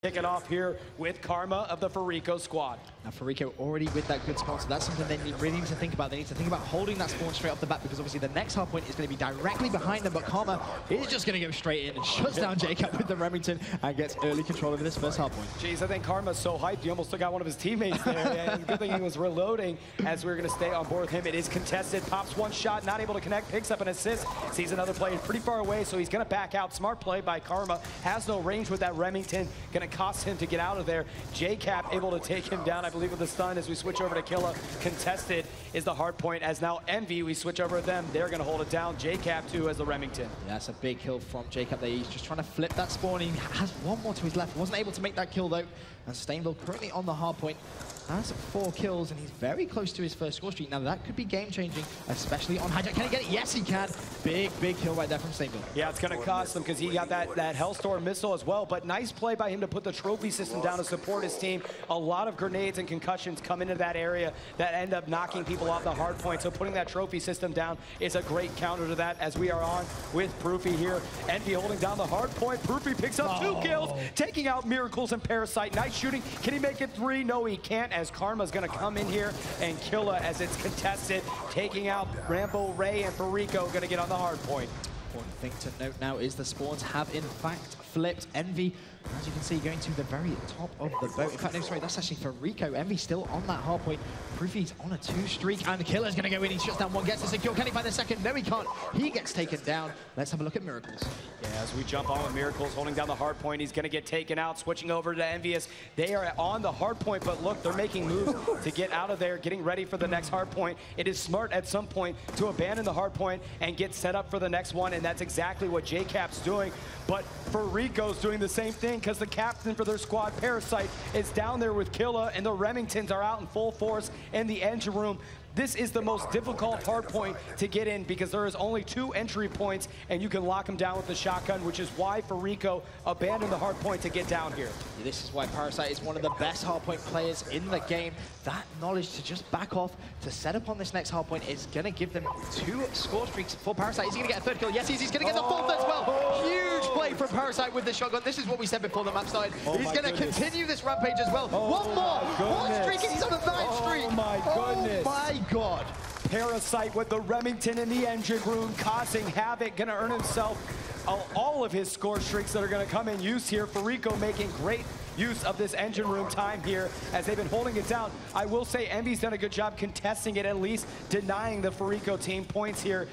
Kick it off here with Karma of the Fariko squad. Now Fariko already with that good spawn, so that's something they really need to think about. They need to think about holding that spawn straight off the bat, because obviously the next hardpoint is going to be directly behind them, but Karma is just going to go straight in and shuts down Jacob with the Remington and gets early control over this first hardpoint. Jeez, I think Karma's so hyped, he almost took out one of his teammates there. And good thing he was reloading as we were going to stay on board with him. It is contested, pops one shot, not able to connect, picks up an assist, sees another player pretty far away, so he's going to back out. Smart play by Karma, has no range with that Remington, going to cost him to get out of there. JCap able to take him down, I believe, with the stun as we switch over to Killa. Contested is the hard point, as now Envy, we switch over to them. They're going to hold it down. JCap too as the Remington. Yeah, that's a big kill from JCap there. He's just trying to flip that spawn. He has one more to his left. Wasn't able to make that kill though. And Stainville currently on the hard point. Has 4 kills, and he's very close to his first score streak. Now that could be game-changing, especially on Hijacked. Can he get it? Yes, he can. Big kill right there from Stainville. Yeah, it's going to cost him because he got that Hellstorm missile as well. But nice play by him to put the trophy system down to support his team. A lot of grenades and concussions come into that area that end up knocking people off the hard point. So putting that trophy system down is a great counter to that, as we are on with Proofy here. Envy holding down the hard point. Proofy picks up 2 kills, taking out Miracles and Parasite. Nice shooting. Can he make it 3? No, he can't, as Karma's going to come in here and kill her as it's contested, taking out Rambo, Ray, and Fariko going to get on the hard point. Important thing to note now is the spawns have in fact flipped. Envy, as you can see, going to the very top of the boat. In fact, no, sorry, that's actually Fariko. Envy still on that hard point. Proofy's on a 2 streak, and Killer's going to go in. He shuts down one, gets a secure. Can he find the second? No, he can't. He gets taken down. Let's have a look at Miracles. Yeah, as we jump on with Miracles, holding down the hard point, he's going to get taken out. Switching over to envyus. They are on the hard point, but look, they're making moves to get out of there, getting ready for the next hard point. It is smart at some point to abandon the hard point and get set up for the next one, and that's exactly what JCap's doing. But Fariko's doing the same thing, because the captain for their squad, Parasite, is down there with Killa, and the Remingtons are out in full force in the engine room. This is the most difficult hard point to get in, because there is only 2 entry points, and you can lock them down with the shotgun, which is why Fariko abandoned the hard point to get down here. This is why Parasite is one of the best hardpoint players in the game. That knowledge to just back off, to set up on this next hardpoint, is going to give them 2 score streaks for Parasite. Is he going to get a 3rd kill? Yes, he's going to get the 4th as well. Huge play from Parasite with the shotgun. This is what we said before the map started. He's going to continue this rampage as well. One more. One streak, and he's on a 9th streak. Oh my goodness. Oh my God. Parasite with the Remington in the engine room, causing havoc, going to earn himself all of his score streaks that are going to come in use here. Fariko making great use of this engine room time here as they've been holding it down. I will say Envy's done a good job contesting it, at least denying the Fariko team points here.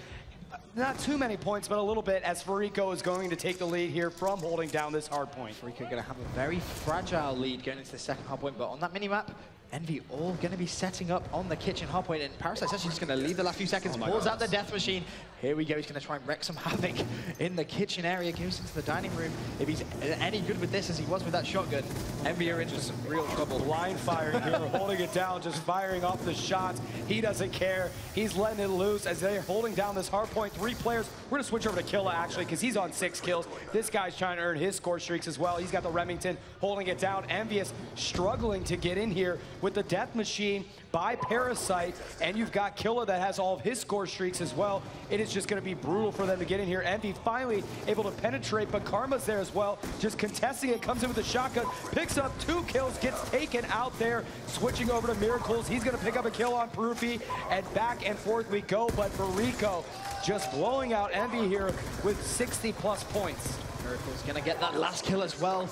Not too many points, but a little bit, as Fariko is going to take the lead here from holding down this hard point. Fariko going to have a very fragile lead going into the second hard point, but on that mini-map, Envy all going to be setting up on the kitchen hardpoint, and Parasite's actually just going to leave the last few seconds, pulls out the death machine. Here we go, he's going to try and wreak some havoc in the kitchen area, goes into the dining room. If he's any good with this as he was with that shotgun, Envy are into some real trouble. Blind firing here, holding it down, just firing off the shots. He doesn't care. He's letting it loose as they're holding down this hardpoint. 3 players. We're going to switch over to Killa, actually, because he's on 6 kills. This guy's trying to earn his score streaks as well. He's got the Remington holding it down. envyus struggling to get in here with the death machine by Parasite, and you've got Killa that has all of his score streaks as well. It is just going to be brutal for them to get in here. Envy finally able to penetrate, but Karma's there as well, just contesting it, comes in with a shotgun, picks up 2 kills, gets taken out there. Switching over to Miracles, he's going to pick up a kill on Proofy, and back and forth we go, but Fariko just blowing out Envy here with 60+ points. Miracle's going to get that last kill as well.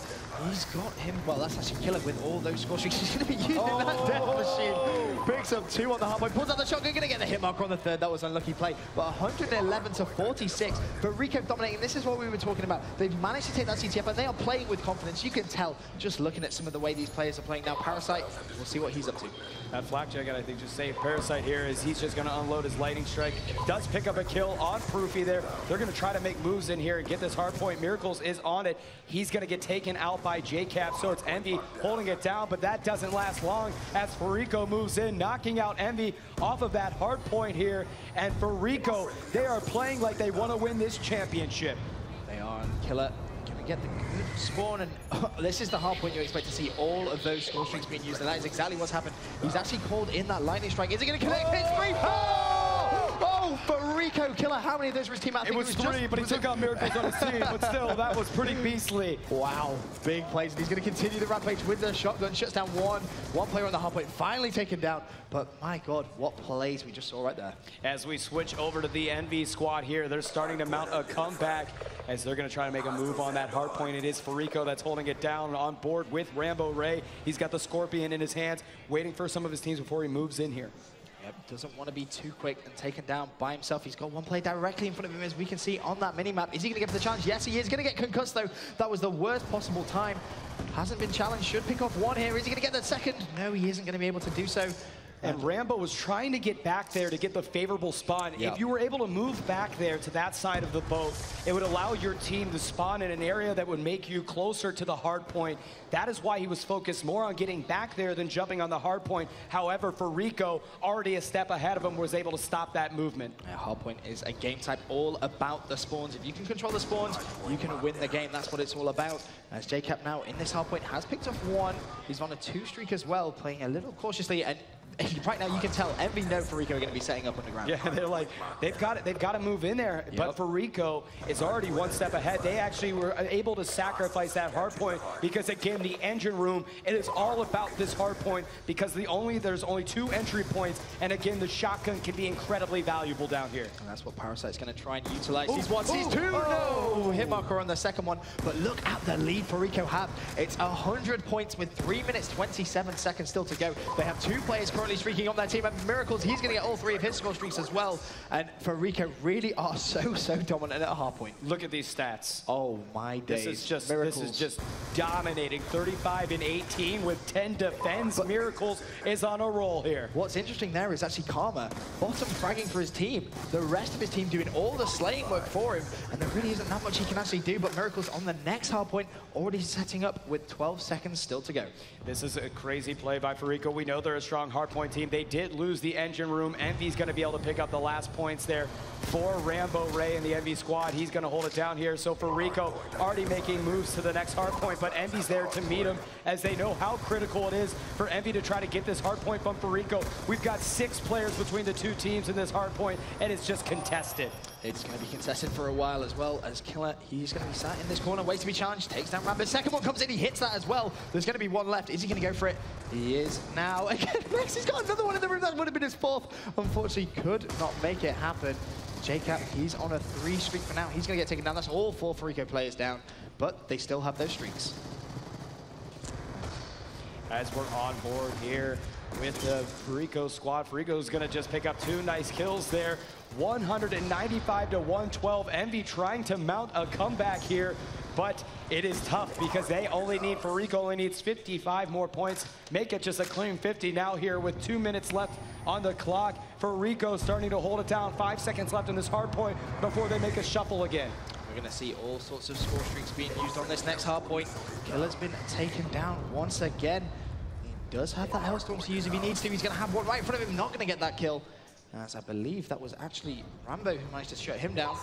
He's got him, well, that's actually Killer with all those score streaks. He's going to be using that death machine. Picks up 2 on the hardpoint, pulls out the shotgun, going to get the hit marker on the 3rd. That was an unlucky play, but 111 to 46. Fariko dominating. This is what we were talking about. They've managed to take that CTF, and they are playing with confidence. You can tell just looking at some of the way these players are playing now. Parasite, we'll see what he's up to. That Flakjack, I think, just saved Parasite here, as he's just going to unload his lightning strike. Does pick up a kill on Proofy there. They're going to try to make moves in here and get this hard point. Miracles is on it. He's going to get taken out by JCap, so it's Envy holding it down, but that doesn't last long as Fariko moves in, knocking out Envy off of that hard point here. And Fariko, they are playing like they want to win this championship. They are. Killer get the good spawn, and this is the hard point you expect to see all of those score streaks being used, and that is exactly what's happened. He's actually called in that lightning strike. Is he going to connect? Hit 3? Oh Fariko, Killer, how many of those were his team? It was 3, but he took out Miracles on his team, but still, that was pretty beastly. Wow, big plays, and he's going to continue the rampage with the shotgun, shuts down one player on the hardpoint, finally taken down, but my God, what plays we just saw right there. As we switch over to the Envy squad here, they're starting to mount a comeback as they're going to try to make a move on that hardpoint. It is Fariko that's holding it down on board with Rambo Ray. He's got the Scorpion in his hands, waiting for some of his teams before he moves in here. Yep, doesn't want to be too quick and taken down by himself. He's got one play directly in front of him, as we can see on that minimap. Is he going to get the challenge? Yes, he is going to get concussed, though. That was the worst possible time. Hasn't been challenged. Should pick off one here. Is he going to get the second? No, he isn't going to be able to do so. And Rambo was trying to get back there to get the favorable spawn. Yep. If you were able to move back there to that side of the boat, it would allow your team to spawn in an area that would make you closer to the hard point. That is why he was focused more on getting back there than jumping on the hard point. However, Fariko, already a step ahead of him, was able to stop that movement. Yeah, hardpoint is a game type all about the spawns. If you can control the spawns, you can win the game. That's what it's all about. As JCap now in this hardpoint has picked up one. He's on a 2 streak as well, playing a little cautiously. And right now, you can tell Envy know Fariko are going to be setting up underground. Yeah, they're like, they've got to move in there. Yep. But Fariko is already one step ahead. They actually were able to sacrifice that hard point because, again, the engine room, it is all about this hard point because there's only 2 entry points. And again, the shotgun can be incredibly valuable down here. And that's what Parasite's going to try and utilize. He's 1, he's 2, no! Hit marker on the second one. But look at the lead Fariko have. It's 100 points with 3 minutes, 27 seconds still to go. They have 2 players currently streaking on their team, and Miracles, he's going to get all 3 of his score streaks as well. And Fariko really are so dominant at hardpoint. Look at these stats. Oh my days. This is just dominating. 35 and 18 with 10 defense. But Miracles is on a roll here. What's interesting there is actually Karma, bottom fragging for his team. The rest of his team doing all the slaying work for him, and there really isn't that much he can actually do. But Miracles on the next hardpoint, already setting up with 12 seconds still to go. This is a crazy play by Fariko. We know they're a strong hardpoint team. They did lose the engine room. Envy's going to be able to pick up the last points there for Rambo Ray and the Envy squad. He's going to hold it down here. So Fariko already making moves to the next hardpoint, but Envy's there to meet him as they know how critical it is for Envy to try to get this hardpoint from Fariko. We've got 6 players between the 2 teams in this hardpoint, and it's just contested. It's going to be contested for a while as well, as Killer, he's going to be sat in this corner, waiting to be challenged, takes down Rambo. Second one comes in, he hits that as well. There's going to be one left. Is he going to go for it? He is now. Again, Max, he's got another one in the room. That would have been his 4th. Unfortunately, could not make it happen. JCap, he's on a 3 streak for now. He's going to get taken down. That's all 4 Fariko players down, but they still have those streaks. As we're on board here with the Fariko squad, Fariko's going to just pick up 2 nice kills there. 195 to 112. Envy trying to mount a comeback here, but it is tough because Fariko only needs 55 more points, make it just a clean 50 now here with 2 minutes left on the clock. Fariko starting to hold it down. 5 seconds left in this hard point before they make a shuffle again. We're going to see all sorts of score streaks being used on this next hard point. Killer's been taken down once again. He does have that Hellstorm to use if he needs to. He's going to have one right in front of him, not going to get that kill. As I believe that was actually Rambo who managed to shut him down.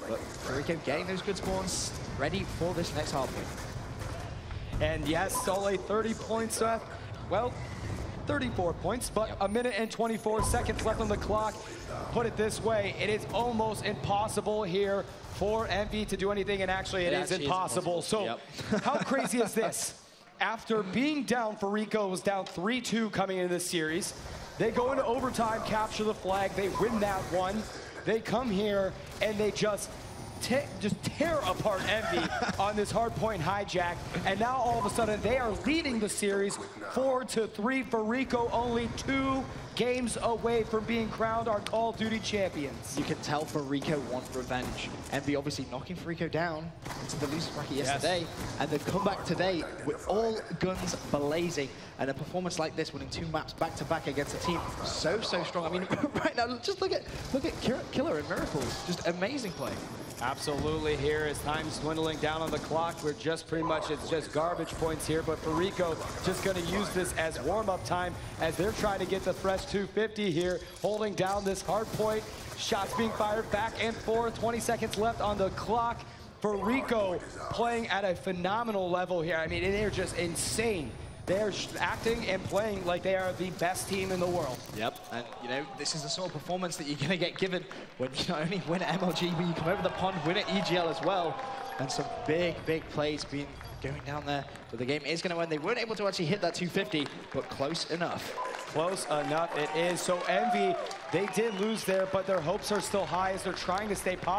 But Fariko getting those good spawns, ready for this next hardpoint. And yes, only 30 points left. Well, 34 points, but yep. 1 minute and 24 seconds left on the clock. Put it this way, it is almost impossible here for Envy to do anything, and actually it is impossible. So yep. How crazy is this? After being down, Fariko was down 3-2 coming into this series. They go into overtime, capture the flag, they win that one. They come here and they just tear apart Envy on this hardpoint hijack. And now all of a sudden they are leading the series 4-3. Fariko only 2 games away from being crowned our Call of Duty champions. You can tell Fariko want revenge. Envy obviously knocking Fariko down into the losers bracket yesterday. Yes. And they've come back today with all guns blazing. And a performance like this, winning 2 maps back-to-back against a team so strong. I mean, right now, just look at Killer and Miracles. Just amazing play. Absolutely. Here as time's dwindling down on the clock. We're just pretty much, it's just garbage points here, but Fariko just going to use this as warm-up time as they're trying to get the fresh 250 here, holding down this hard point. Shots being fired back and forth. 20 seconds left on the clock. Fariko playing at a phenomenal level here. I mean, they're just insane. they're acting and playing like they are the best team in the world. Yep, and you know, this is the sort of performance that you're going to get given when you not only win at MLG, but you come over the pond, win at EGL as well. And some big plays being going down there. But the game is going to end. They weren't able to actually hit that 250, but close enough. Close enough it is. So Envy, they did lose there, but their hopes are still high as they're trying to stay positive.